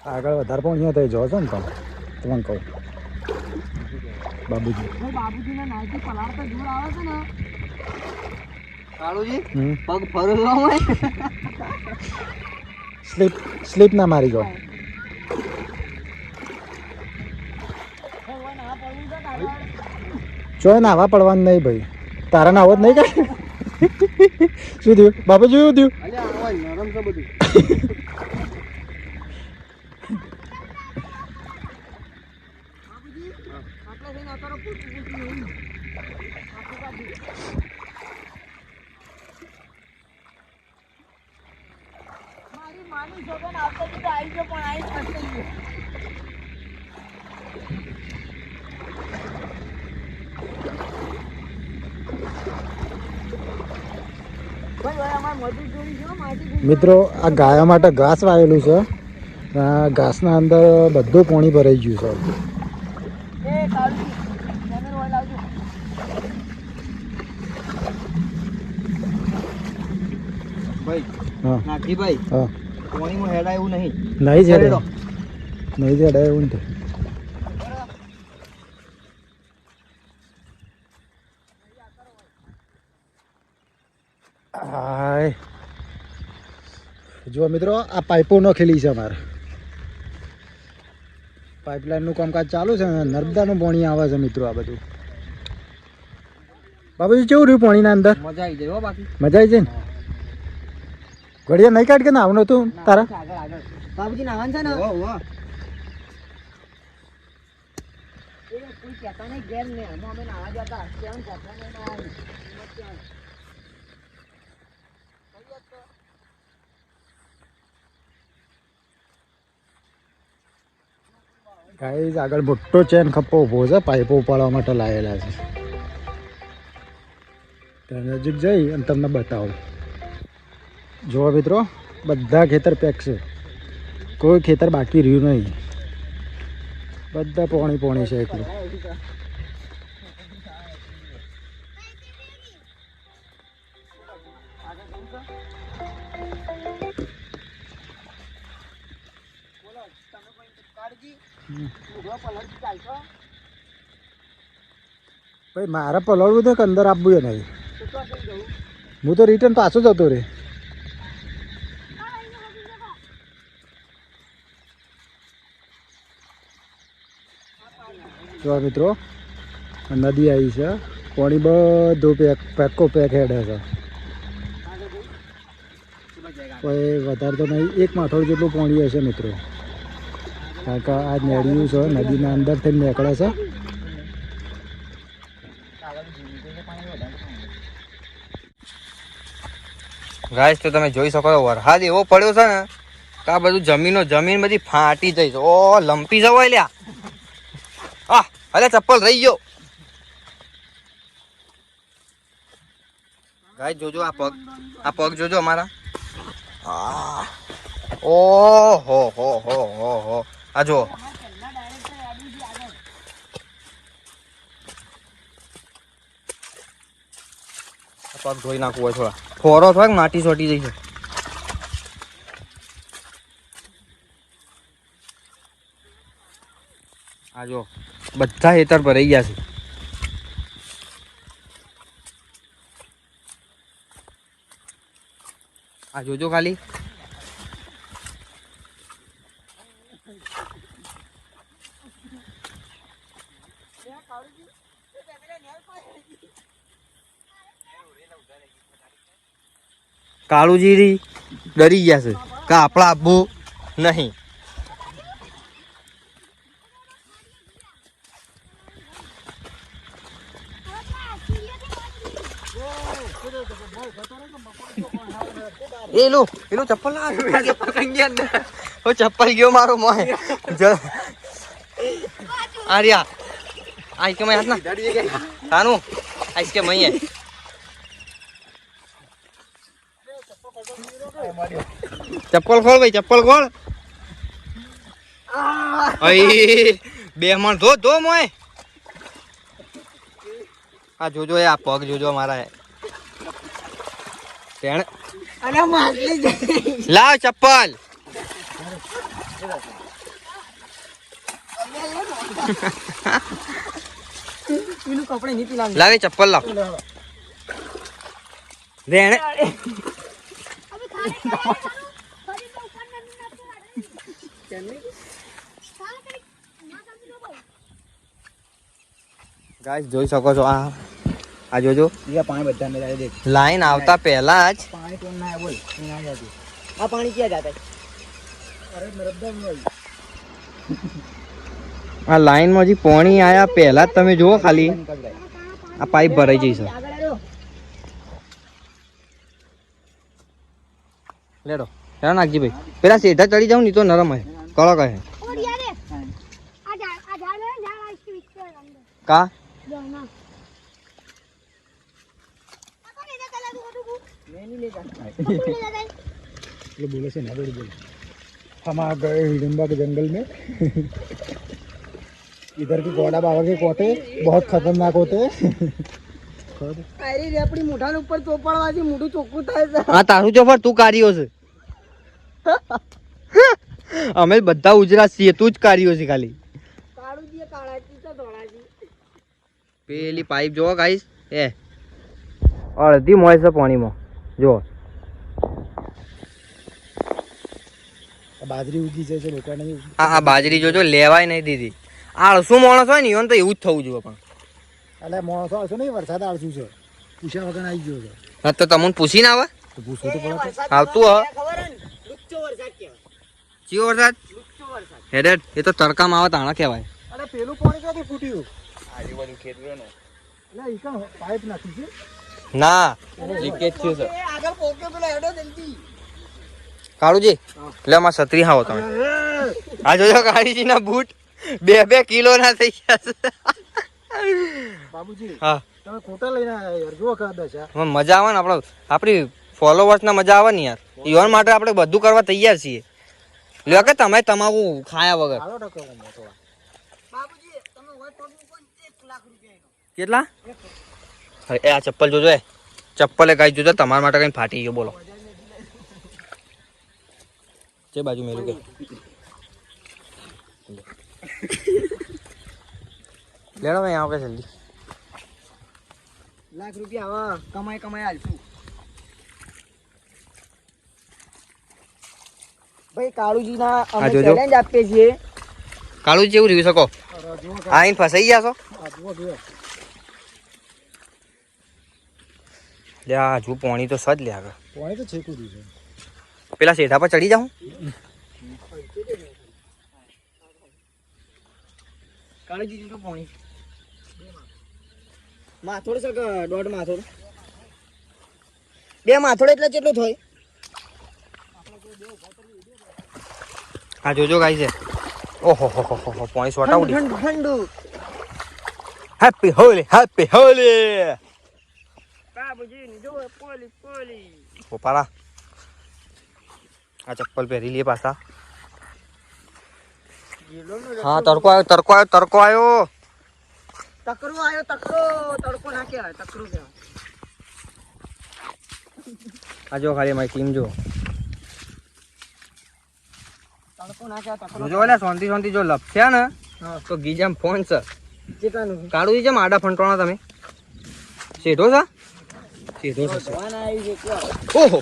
આગળ વધારે પણ અહીંયા થઈ જો છો ને તમને કહું બાબુજી બાબુજીના નાઈટી પલાળ તો જોર આવે છે ને કાળુજી પગ ફરેલો હોય સ્લીપ ના મારી ગયો ચોય નાવા પડવાનું નહીં ભાઈ તારા નાવો જ નહીં કાંઈ શું થયું બાબુજી શું થયું નરમ છે બધું મિત્રો આ ગાયો માટે ઘાસ વાવેલું છે આ ઘાસના અંદર બધું પાણી ભરાઈ ગયું છે ભાઈ નાથી ભાઈ હા પાણીમાં હેડા એવું નહીં નહીં જ હેડાય એવું નથી હાય જો મિત્રો આ પાઇપો નખેલી છે અમારે પાઇપલાઇનનું કામકાજ ચાલુ છે નર્મદાનું પાણી આવે છે મિત્રો આ બધું બાબુજી કેવું રહ્યું પાણીના અંદર મજા આવી જાય હો બાકી મજા આવી જાય ને ઘડિયા નહીં કાઢ કે ના આવનું તું તારા બાબુજી નાવાનું છે ને કોઈ કહેતા નહીં ઘેર ને અમે નાવા જતા કેમ કહેતા નહીં ગાઈઝ આગળ મોટો ચેન ખપ્પો ઊભો છે પાઇપો ઉપાડવા માટે લાવેલા છે ત્યાં નજીક જઈ અને તમને બતાવું જુઓ મિત્રો બધા ખેતર પેક છે કોઈ ખેતર બાકી રહ્યું નહીં બધા પોણી છે એકલું ભાઈ મારે પલળવું તો કે અંદર આપવું એ નહીં હું તો રિટર્ન પાછો જતો રે જો મિત્રો નદી આવી છે પાણી બધું પેકો પેક હેડે છે કોઈ વધારે તો નહીં એક માથોડ જેટલું પાણી હશે મિત્રો કારણ કે આ નેડિયું છે નદીના અંદરથી નીકળે છે ગાઈસ તો તમે જોઈ શકો છો વરસાદ એવો પડ્યો છે ને કે આ બધું જમીન બધી ફાટી જઈ છે ઓ લંપી જવાય લ્યા આ અલે ચપ્પલ રહી ગયો ગાઈસ જોજો આ પગ જોજો અમારા ઓ હો આ જો પગ ધોઈ નાખવું હોય થોડા ફોરો થોડાક માટી ચોટી જઈ છે આ જો બધા હેતર ભરાઈ ગયા છે આ જોજો ખાલી કાળુજી ડરી ગયા છે કે આપણા આપવું નહીં એલું ચપ્પલ ચપ્પલ ગયો મારો મોય આર્યા આઈ કે હાથ ના તાનું આઈસ કે મૈયે ચપ્પલ ખોલ ભાઈ ચપ્પલ ખોલ બે મણ ધો મોય આ જોજો એ આ પગ જોજો મારા પેણ અરે માછલી લાવ ચપ્પલ પેલું કપડે નીતિ લાગ લાવે ચપ્પલ લાવ રેણ ગાઈસ જોઈ શકો છો આ જોજો પાણી બધા મેળાવી દે લાઈન આવતા પહેલા જ પાણી કોણ ના બોલ ના જાતી આ પાણી ક્યાં જાતા અરે નર્મદા में આ લાઈનમાં હજી પાણી આયા પહેલા જ તમે જુઓ ખાલી આ પાઇપ ભરાઈ જઈ છે લેડો હેરા નાખજી ભાઈ પેલા સીધા ચડી જાવ ને તો નરમ હે કડક હે કા ये बोले से ना बड़ी बोले हम आ गए हिडम्बा के जंगल में इधर के घोड़ा बाबा के कोटे बहुत खतरनाक होते हैं અરે રેપડી મોઢા ઉપર ચોપડવાથી મોઢું ચોખ્ખું થાય છે આ તારું ચોફર તું કાર્યો છે અમે બધા ઉજરા છીએ તું જ કાર્યો છે ખાલી કાળુજી કાળાજી તો ધોળાજી પેલી પાઇપ જોવો ગાઈસ એ અડધી મોય છે પાણીમાં જો बाजरी उगी जैसे रोका नहीं આ બાજરી જોજો લેવાય નહીં દીધી આળસુ માણસ હોય ને ઈવન તો એવું જ થવું જોઈએ પણ अरे मोसो आसो नहीं वरसाद आसू છે પૂછ્યા વગર આવી ગયો છે હા તો તમને પૂછીને આવે તો પૂછવું તો પડે આવતું હ ખબર હે ને લુચ્ચો વરસાદ કહેવાય ચિયો વરસાદ લુચ્ચો વરસાદ હેડેડ એ તો તડકામાં આવે તાણા કહેવાય અરે પેલું પાણી ક્યાંથી ફૂટ્યું આજુબાજુ ખેતરો ને એટલે ઈ કાં પાઇપ નાખી છે ના લીકેજ થયું છે એ આગળ પોકે પેલા હેડો જલ્દી કાળુજી એટલે માં છત્રી હાવો તમે આ જોજો કાળીજી ના બૂટ 2 કિલો ના થઈ ગયા છે બાબુજી હા તમે ખોટા લઈને આયા યાર જો કા દશા મજા આવે ને આપણી ફોલોવર્સ ના મજા આવે ને યાર ઈવન માટે આપણે બધું કરવા તૈયાર છીએ લ્યો કે તમે તમાકુ ખાયા વગર હાલો ટકો મોટો બાબુજી તમે હોય પગ મૂકો ને 1 લાખ રૂપિયા એનો કેટલા એ આ ચપ્પલ જોજો એ ચપ્પલ એ ગાઈ જોજો તમારા માટે કઈ ફાટી ગયો બોલો જે બાજુ મેલું કે લેડો ભાઈ આવો કે જલ્દી લાખ રૂપિયા હવે કમાઈ હાલશું ભાઈ કાળુજી ના આ અમે જોજો. ચેલેન્જ આપીએ છીએ કાળું જેવું રહ્યું શકો અરે જો આઈને ફસાઈ ગયા છો આ જો લે આ હજુ પોણી તો સજ લે આગળ પાણી તો છેકું દીધું પેલા શેઠા પર ચડી જાઉં કાળુજી જેટલું પાણી માથોડ છે કે દોઢ માથોડ 2 માથોડ એટલે કેટલું થાય આ જોજો ગાઈ છે ઓહો હો હો હો પોણી સોટા ઉડી ઠંડુ ઠંડુ હેપી હોલી બાબુજી ની જો પોલી ઓપારા આ ચપ્પલ પહેરી લઈએ પાછા હા તડકો આવ્યો તકરો આયો તડકો ના કહેવાય તકરો કહેવાય આ જો ખાલી મારી ટીમ જો તડકો ના કહેવાય તકરો જોજો એટલે શાંતિ જો લપસ્યા ને તો ગીજામ ફોન છે કેટલાનું કાળું છે આડા ફંટોણા તમે શેઠો છે શેઠો છે ભગવાન આવી છે કયો ઓહો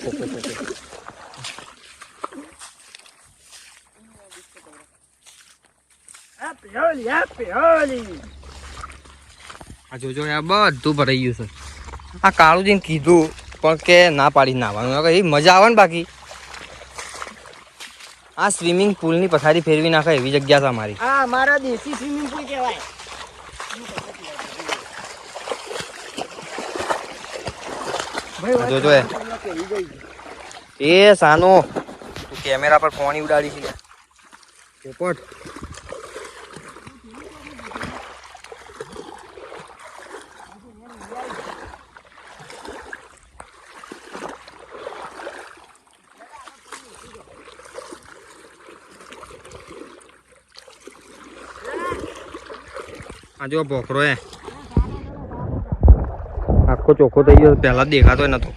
હેપી હોલી આ જોજો યાર બધું ભરાઈ ગયું છે આ કાળુજીને કીધું પણ કે ના પાડી નાવાનું એ મજા આવે ને બાકી આ સ્વિમિંગ પુલની પથારી ફેરવી નાખે એવી જગ્યા છે અમારી આ મારા દેશી સ્વિમિંગ પુલ કહેવાય આ જોજો એ સાનો તું કેમેરા પર પાણી ઉડાડી છે પોપટ આ જો બોકરો આખો ચોખ્ખો થઈ ગયો, પહેલા દેખાતો નતો.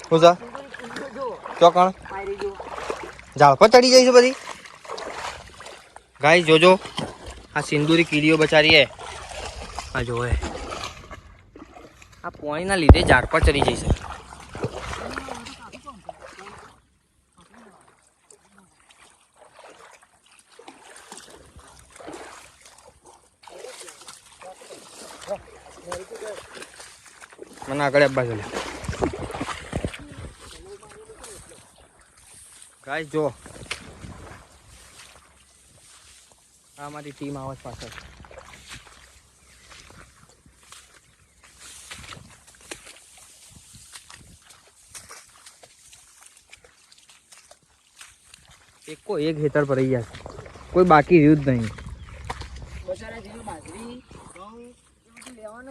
શું છે ચોકણ ઝાડ પર ચડી જઈશું બધી. ગાઈસ જોજો આ સિંદૂરી કીડીઓ બચારી હે. આ જોવે આ પાણીના લીધે ઝાડ પર ચડી જઈશે. મને આગળ આપવા ચાલે. ગાઈસ જો આ મારી ટીમ આવે પાછળ. એકો એક ખેતર પર રહી જાય, કોઈ બાકી રહ્યું જ નહીં.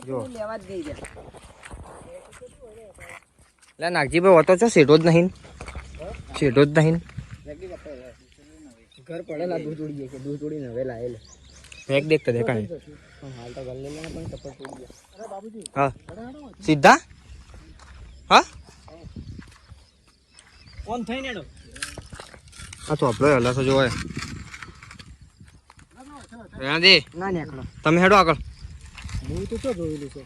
જો લે નાગજીભાઈ હોતો છો શેઠો જ નહીં, શેઠો જ નહીં. ઘર પડેલા દૂધ ઉડી જાય છે, દૂધ ઉડીને હવે લાયેલે મેક દેખતા દેખાય. હાલ તો ઘર લઈ પણ ચપ્પલ તોડી ગયા. હા સીધા હા કોણ થઈને એનો હા તો આપણો હલા તો જોવાય. દે ના નીકળો તમે હેડો આગળ. હું તો શું જોયેલું છે.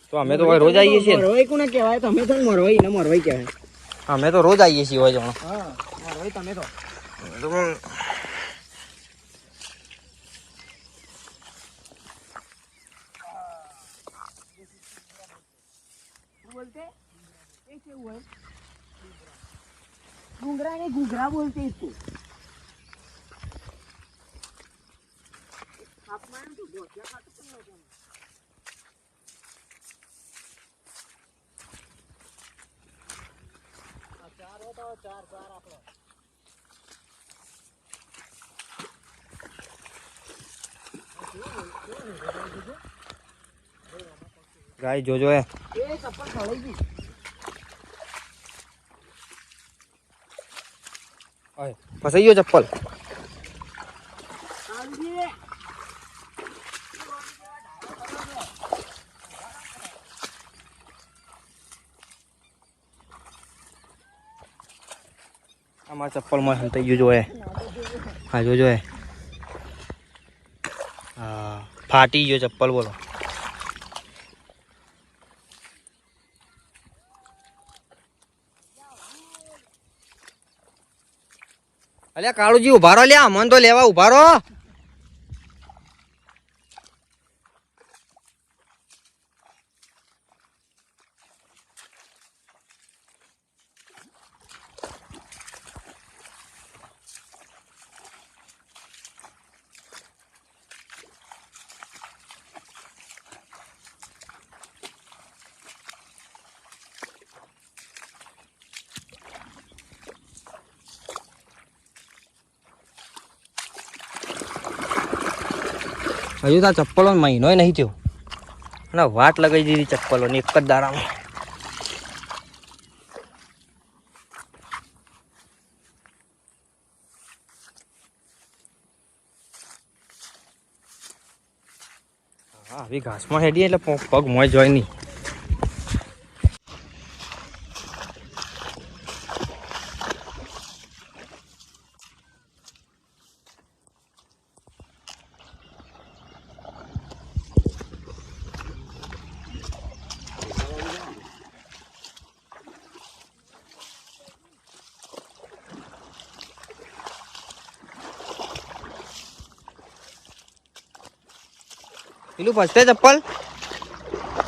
તો અમે તો રોજ આવીએ છીએ. મરવાઈ કોને કહેવાય? તમે તો મરવાઈ ને મરવાઈ કહેવાય. અમે તો રોજ આવીએ છીએ હોય જણો. હા મરવાઈ તમે તો बोलते ये क्या हुआ है? घुंघरा नहीं घुंघरा बोलते इसको. आप मान तो बहुत क्या खाते तुम लोगों ने. चार होता हो चार चार आप लोग. ગાય જોજો એ ચપ્પલ ખવડાવી ગઈ. ફસાઈ ગયો ચપ્પલ. અમારા ચપ્પલમાં હંતાઈ ગયું જો એ. હા જોજો એ હા ફાટી ગયો ચપ્પલ. બોલો અલ્યા કાળુજી ઉભા રહો લ્યા, મન તો લેવા ઉભા રહો. હજુ તો આ ચપ્પલો મહિનો નહીં થયો અને વાટ લગાવી દીધી ચપ્પલોની એક જ દાડામાં. હા આવી ઘાસમાં હેડીએ એટલે પગ મોય જોય નહીં. પેલું फंसते चप्पल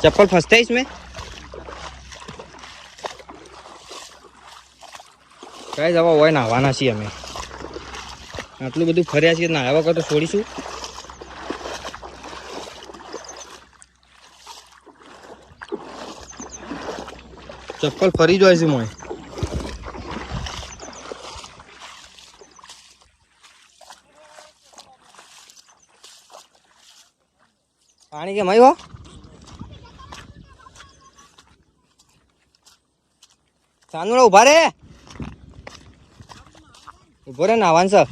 चप्पल फंसते इसमें કઈ જવા હોય નાહવાના છીએ અમે. આટલું બધું ફર્યા છીએ નાહવા વગર તો છોડીશું. ચપ્પલ ફરી જાય છે મોય. પાણી કેમ આવ્યો ચાંદુડા ઉભા રે ઉભો રે નાવાન છે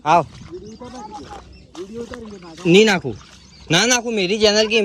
આવ નહીં નાખું ના નાખું મેરી ચેનલ की